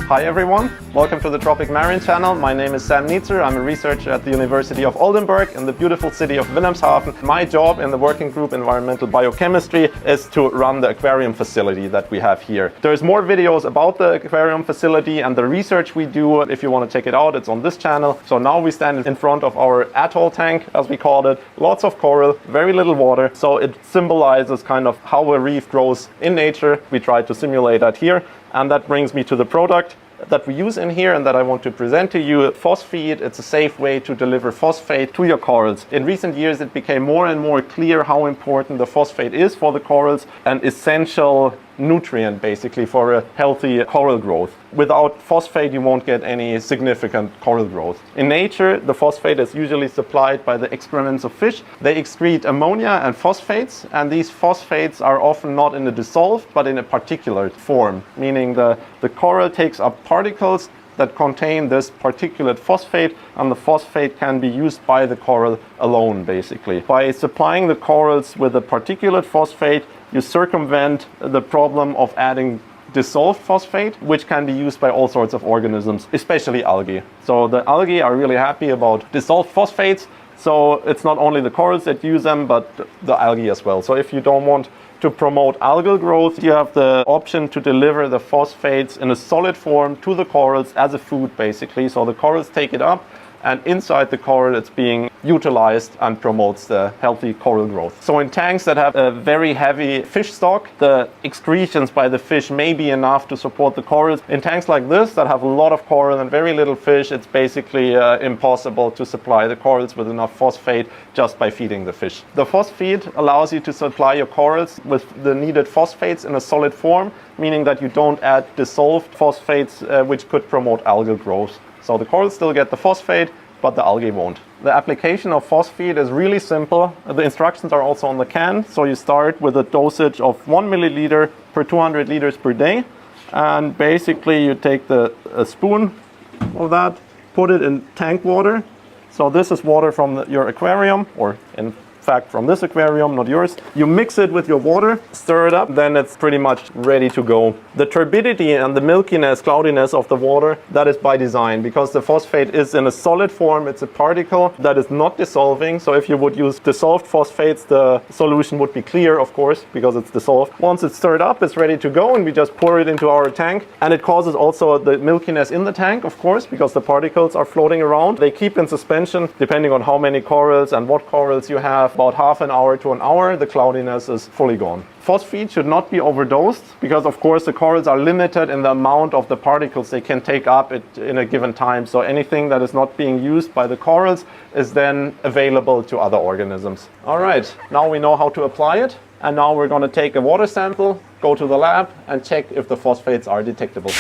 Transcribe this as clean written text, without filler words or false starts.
Hi everyone, welcome to the Tropic Marin channel. My name is Sam Nietzer. I'm a researcher at the University of Oldenburg in the beautiful city of Wilhelmshaven. My job in the working group Environmental Biochemistry is to run the aquarium facility that we have here. There's more videos about the aquarium facility and the research we do. If you want to check it out, it's on this channel. So now we stand in front of our atoll tank, as we called it. Lots of coral, very little water. So it symbolizes kind of how a reef grows in nature. We try to simulate that here. And that brings me to the product that we use in here and that I want to present to you. Phosphate, it's a safe way to deliver phosphate to your corals. In recent years, it became more and more clear how important the phosphate is for the corals, an essential nutrient basically for a healthy coral growth. Without phosphate, you won't get any significant coral growth. In nature, the phosphate is usually supplied by the excrements of fish. They excrete ammonia and phosphates, and these phosphates are often not in a dissolved, but in a particulate form, meaning the coral takes up particles that contain this particulate phosphate, and the phosphate can be used by the coral alone, basically. By supplying the corals with a particulate phosphate, you circumvent the problem of adding dissolved phosphate, which can be used by all sorts of organisms, especially algae. So the algae are really happy about dissolved phosphates. So it's not only the corals that use them, but the algae as well. So if you don't want to promote algal growth, you have the option to deliver the phosphates in a solid form to the corals as a food, basically. So the corals take it up, and inside the coral it's being utilized and promotes the healthy coral growth. So in tanks that have a very heavy fish stock, the excretions by the fish may be enough to support the corals. In tanks like this that have a lot of coral and very little fish, it's basically impossible to supply the corals with enough phosphate just by feeding the fish. The phosphate allows you to supply your corals with the needed phosphates in a solid form, meaning that you don't add dissolved phosphates which could promote algal growth. So the corals still get the phosphate, but the algae won't. The application of phosphate is really simple. The instructions are also on the can. So you start with a dosage of 1 milliliter per 200 liters per day. And basically you take a spoon of that, put it in tank water. So this is water from your aquarium, or in fact from this aquarium, not yours. You mix it with your water, stir it up, then it's pretty much ready to go. The turbidity and the milkiness, cloudiness of the water, that is by design, because the phosphate is in a solid form. It's a particle that is not dissolving. So if you would use dissolved phosphates, the solution would be clear, of course, because it's dissolved. Once it's stirred up, it's ready to go, and we just pour it into our tank. And it causes also the milkiness in the tank, of course, because the particles are floating around. They keep in suspension, depending on how many corals and what corals you have. About half an hour to an hour, the cloudiness is fully gone. Phosphate should not be overdosed because, of course, the corals are limited in the amount of the particles they can take up in a given time. So anything that is not being used by the corals is then available to other organisms. All right, now we know how to apply it. And now we're going to take a water sample, go to the lab, and check if the phosphates are detectable.